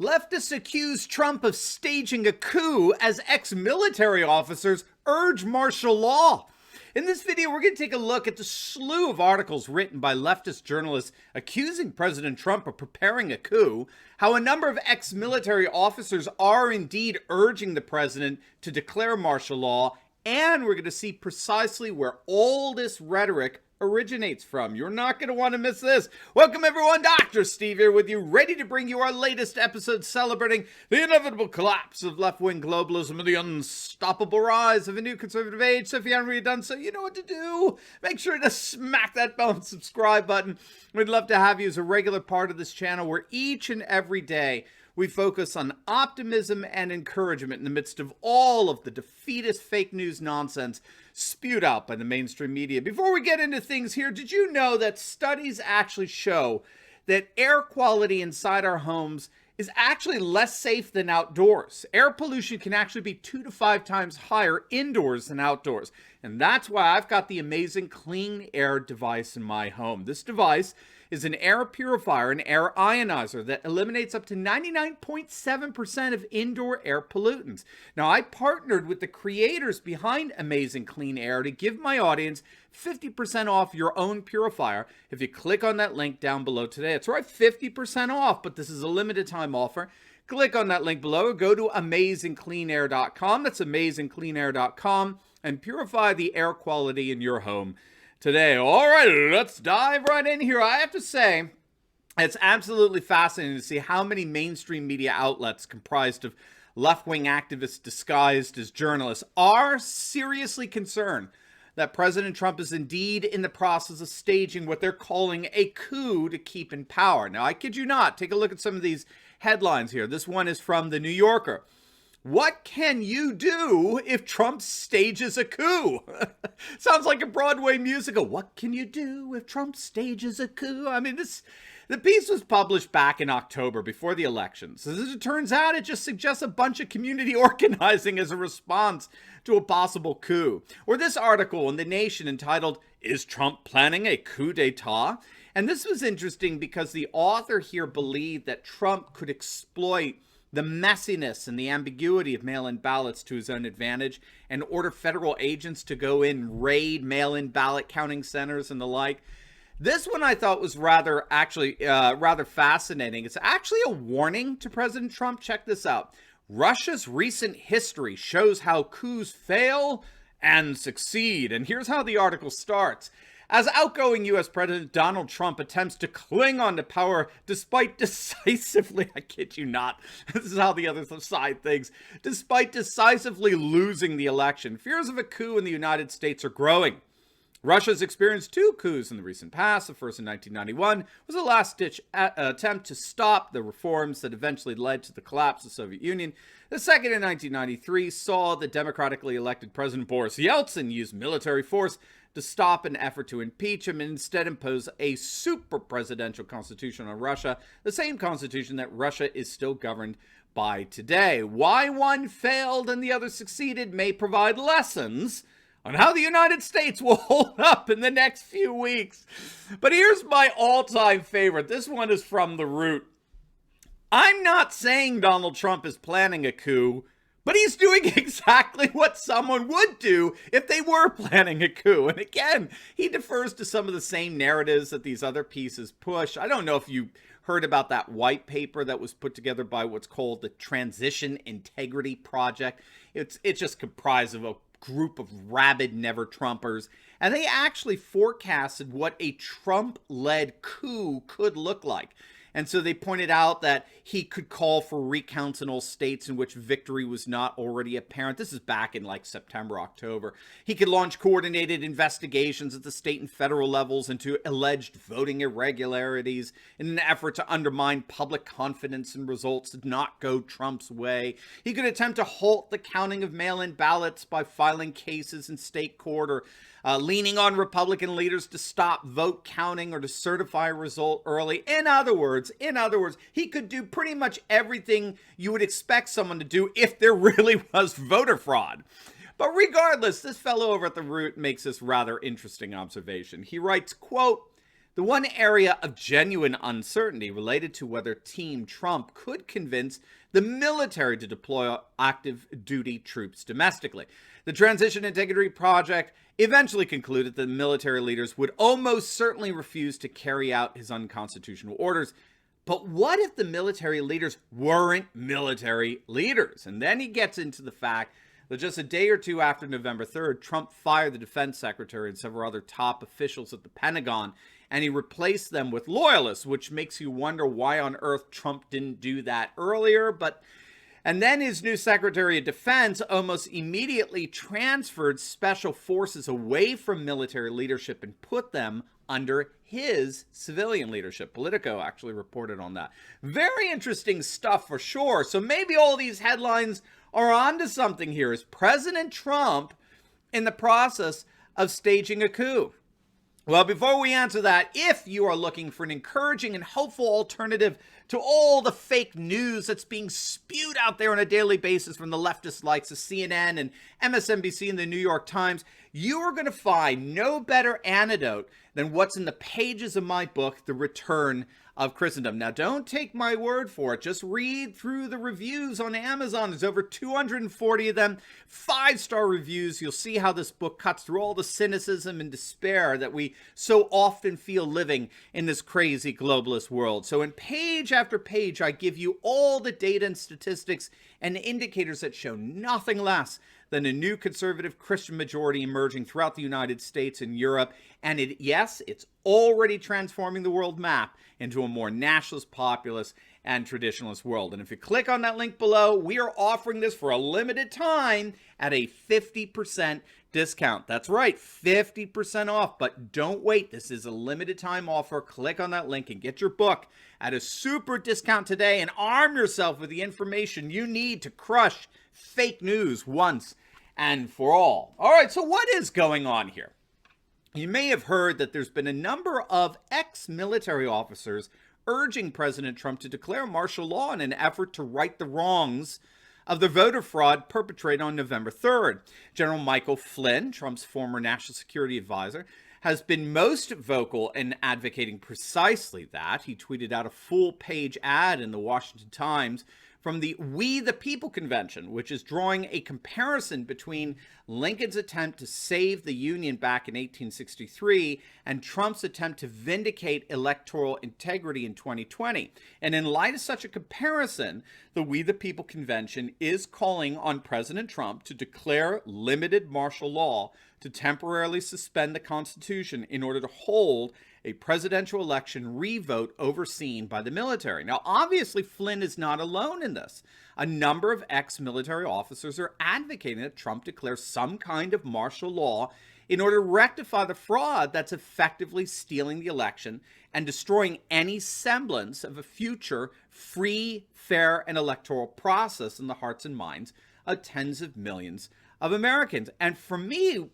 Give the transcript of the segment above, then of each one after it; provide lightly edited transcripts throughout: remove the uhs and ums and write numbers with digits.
Leftists accuse Trump of staging a coup as ex-military officers urge martial law. In this video, we're going to take a look at the slew of articles written by leftist journalists accusing President Trump of preparing a coup, how a number of ex-military officers are indeed urging the president to declare martial law, and we're going to see precisely where all this rhetoric originates from. You're not going to want to miss this. Welcome everyone, Dr. Steve here with you, ready to bring you our latest episode celebrating the inevitable collapse of left-wing globalism and the unstoppable rise of a new conservative age. So if you haven't already done so, you know what to do. Make sure to smack that bell subscribe button. We'd love to have you as a regular part of this channel where each and every day we focus on optimism and encouragement in the midst of all of the defeatist fake news nonsense spewed out by the mainstream media. Before we get into things here, did you know that studies actually show that air quality inside our homes is actually less safe than outdoors? Air pollution can actually be 2 to 5 times higher indoors than outdoors. And that's why I've got the amazing clean air device in my home. This device is an air purifier, an air ionizer that eliminates up to 99.7% of indoor air pollutants. Now, I partnered with the creators behind Amazing Clean Air to give my audience 50% off your own purifier if you click on that link down below today. It's right, 50% off, but this is a limited time offer. Click on that link below or go to amazingcleanair.com. That's amazingcleanair.com and purify the air quality in your home today. All right, let's dive right in here. I have to say, it's absolutely fascinating to see how many mainstream media outlets comprised of left-wing activists disguised as journalists are seriously concerned that President Trump is indeed in the process of staging what they're calling a coup to keep in power. Now, I kid you not. Take a look at some of these headlines here. This one is from The New Yorker. What can you do if Trump stages a coup? Sounds like a Broadway musical. What can you do if Trump stages a coup? I mean, the piece was published back in October before the elections. As it turns out, it just suggests a bunch of community organizing as a response to a possible coup. Or this article in The Nation entitled, "Is Trump Planning a Coup d'etat?" And this was interesting because the author here believed that Trump could exploit the messiness and the ambiguity of mail-in ballots to his own advantage and order federal agents to go in, raid mail-in ballot counting centers and the like. This one I thought was rather fascinating. It's actually a warning to President Trump. Check this out. Russia's recent history shows how coups fail and succeed. And here's how the article starts. As outgoing U.S. President Donald Trump attempts to cling on to power despite decisively, I kid you not, this is how the other side thinks, despite decisively losing the election, fears of a coup in the United States are growing. Russia's experienced 2 coups in the recent past. The first in 1991 was a last-ditch attempt to stop the reforms that eventually led to the collapse of the Soviet Union. The second in 1993 saw the democratically elected President Boris Yeltsin use military force to stop an effort to impeach him and instead impose a super presidential constitution on Russia, the same constitution that Russia is still governed by today. Why one failed and the other succeeded may provide lessons on how the United States will hold up in the next few weeks. But here's my all-time favorite. This one is from The Root. I'm not saying Donald Trump is planning a coup, but he's doing exactly what someone would do if they were planning a coup. And again, he defers to some of the same narratives that these other pieces push. I don't know if you heard about that white paper that was put together by what's called the Transition Integrity Project. It's just comprised of a group of rabid never-Trumpers, and they actually forecasted what a Trump-led coup could look like. And so they pointed out that he could call for recounts in all states in which victory was not already apparent. This is back in like September, October. He could launch coordinated investigations at the state and federal levels into alleged voting irregularities in an effort to undermine public confidence in results that did not go Trump's way. He could attempt to halt the counting of mail-in ballots by filing cases in state court or leaning on Republican leaders to stop vote counting or to certify a result early. In other words, he could do pretty much everything you would expect someone to do if there really was voter fraud. But regardless, this fellow over at The Root makes this rather interesting observation. He writes, quote, The one area of genuine uncertainty related to whether Team Trump could convince the military to deploy active duty troops domestically. The Transition Integrity Project eventually concluded that the military leaders would almost certainly refuse to carry out his unconstitutional orders. But what if the military leaders weren't military leaders? And then he gets into the fact that just a day or two after November 3rd, Trump fired the defense secretary and several other top officials at the Pentagon, and he replaced them with loyalists, which makes you wonder why on earth Trump didn't do that earlier. And then his new Secretary of Defense almost immediately transferred special forces away from military leadership and put them under his civilian leadership. Politico actually reported on that. Very interesting stuff for sure. So maybe all these headlines are onto something here. Is President Trump in the process of staging a coup? Well, before we answer that, if you are looking for an encouraging and hopeful alternative to all the fake news that's being spewed out there on a daily basis from the leftist likes of CNN and MSNBC and the New York Times, you are going to find no better antidote than what's in the pages of my book, The Return of Christendom. Now, don't take my word for it. Just read through the reviews on Amazon. There's over 240 of them, 5-star reviews. You'll see how this book cuts through all the cynicism and despair that we so often feel living in this crazy globalist world. So in page after page, I give you all the data and statistics and indicators that show nothing less than a new conservative Christian majority emerging throughout the United States and Europe. And yes, it's already transforming the world map into a more nationalist, populist, and traditionalist world. And if you click on that link below, we are offering this for a limited time at a 50% discount. That's right, 50% off. But don't wait. This is a limited time offer. Click on that link and get your book at a super discount today and arm yourself with the information you need to crush fake news once and for all. All right, so what is going on here? You may have heard that there's been a number of ex-military officers urging President Trump to declare martial law in an effort to right the wrongs of the voter fraud perpetrated on November 3rd. General Michael Flynn, Trump's former national security advisor, has been most vocal in advocating precisely that. He tweeted out a full-page ad in the Washington Times from the We the People convention, which is drawing a comparison between Lincoln's attempt to save the Union back in 1863 and Trump's attempt to vindicate electoral integrity in 2020. And in light of such a comparison, the We the People convention is calling on President Trump to declare limited martial law to temporarily suspend the Constitution in order to hold a presidential election revote overseen by the military. Now, obviously, Flynn is not alone in this. A number of ex-military officers are advocating that Trump declare some kind of martial law in order to rectify the fraud that's effectively stealing the election and destroying any semblance of a future free, fair, and electoral process in the hearts and minds of tens of millions of Americans. And for me,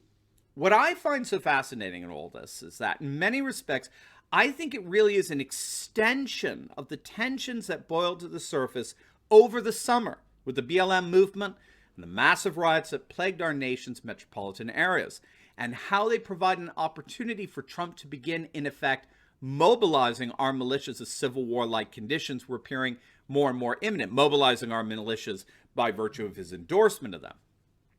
what I find so fascinating in all this is that in many respects, I think it really is an extension of the tensions that boiled to the surface over the summer with the BLM movement and the massive riots that plagued our nation's metropolitan areas, and how they provide an opportunity for Trump to begin, in effect, mobilizing our militias as civil war-like conditions were appearing more and more imminent, mobilizing our militias by virtue of his endorsement of them.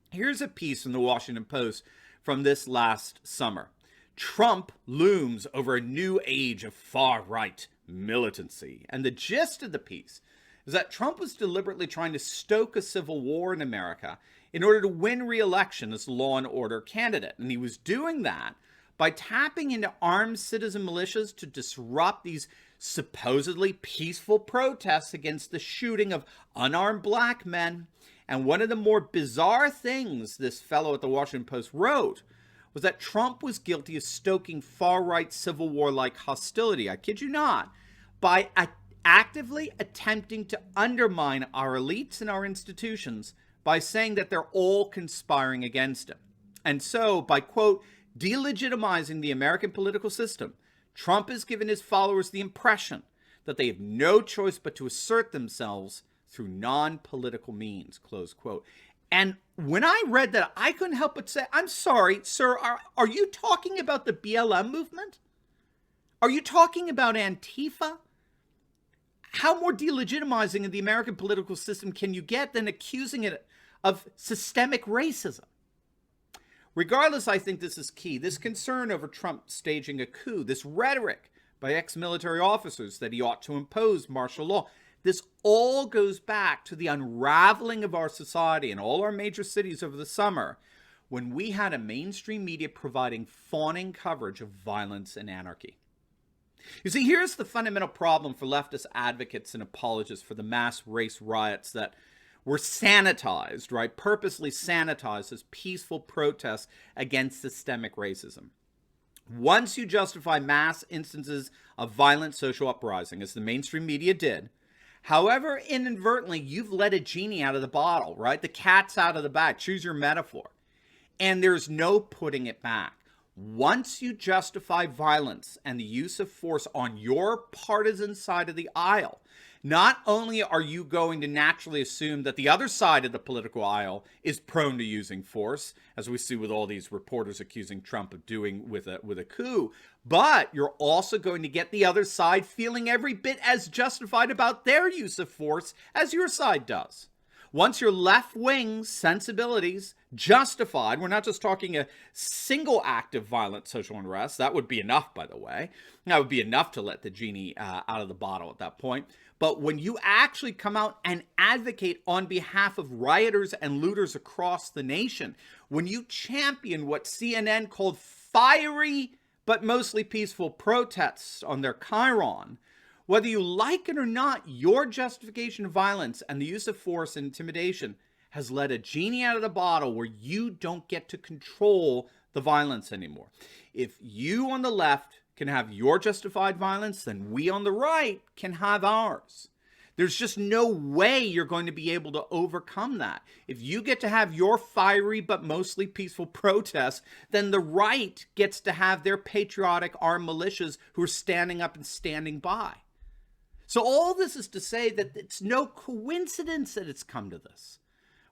Here's a piece from the Washington Post from this last summer. Trump looms over a new age of far-right militancy. And the gist of the piece is that Trump was deliberately trying to stoke a civil war in America in order to win re-election as law and order candidate. And he was doing that by tapping into armed citizen militias to disrupt these supposedly peaceful protests against the shooting of unarmed black men. And one of the more bizarre things this fellow at the Washington Post wrote was that Trump was guilty of stoking far-right civil war-like hostility, I kid you not, by actively attempting to undermine our elites and our institutions by saying that they're all conspiring against him. And so, by, quote, delegitimizing the American political system, Trump has given his followers the impression that they have no choice but to assert themselves through non-political means, close quote. And when I read that, I couldn't help but say, I'm sorry, sir, are you talking about the BLM movement? Are you talking about Antifa? How more delegitimizing of the American political system can you get than accusing it of systemic racism? Regardless, I think this is key. This concern over Trump staging a coup, this rhetoric by ex-military officers that he ought to impose martial law, this all goes back to the unraveling of our society in all our major cities over the summer, when we had a mainstream media providing fawning coverage of violence and anarchy. You see, here's the fundamental problem for leftist advocates and apologists for the mass race riots that were sanitized, right? Purposely sanitized as peaceful protests against systemic racism. Once you justify mass instances of violent social uprising, as the mainstream media did, however inadvertently, you've let a genie out of the bottle, right? The cat's out of the bag. Choose your metaphor. And there's no putting it back. Once you justify violence and the use of force on your partisan side of the aisle, not only are you going to naturally assume that the other side of the political aisle is prone to using force, as we see with all these reporters accusing Trump of doing with a coup, but you're also going to get the other side feeling every bit as justified about their use of force as your side does. Once your left-wing sensibilities justified, we're not just talking a single act of violent social unrest. That would be enough, by the way. That would be enough to let the genie out of the bottle at that point. But when you actually come out and advocate on behalf of rioters and looters across the nation, when you champion what CNN called fiery but mostly peaceful protests on their chyron, whether you like it or not, your justification of violence and the use of force and intimidation has let a genie out of the bottle where you don't get to control the violence anymore. If you on the left can have your justified violence, then we on the right can have ours. There's just no way you're going to be able to overcome that. If you get to have your fiery but mostly peaceful protests, then the right gets to have their patriotic armed militias who are standing up and standing by. So all this is to say that it's no coincidence that it's come to this.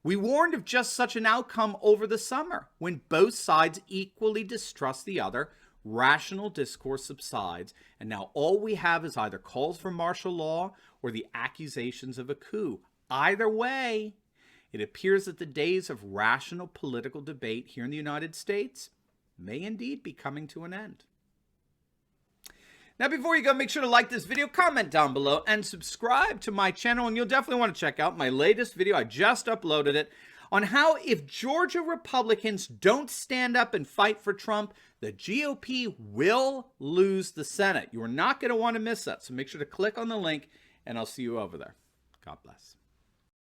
We warned of just such an outcome over the summer. When both sides equally distrust the other, rational discourse subsides, and now all we have is either calls for martial law or the accusations of a coup. Either way, it appears that the days of rational political debate here in the United States may indeed be coming to an end. Now, before you go, make sure to like this video, comment down below, and subscribe to my channel. And you'll definitely want to check out my latest video. I just uploaded it on how if Georgia Republicans don't stand up and fight for Trump, the GOP will lose the Senate. You are not going to want to miss that. So make sure to click on the link, and I'll see you over there. God bless.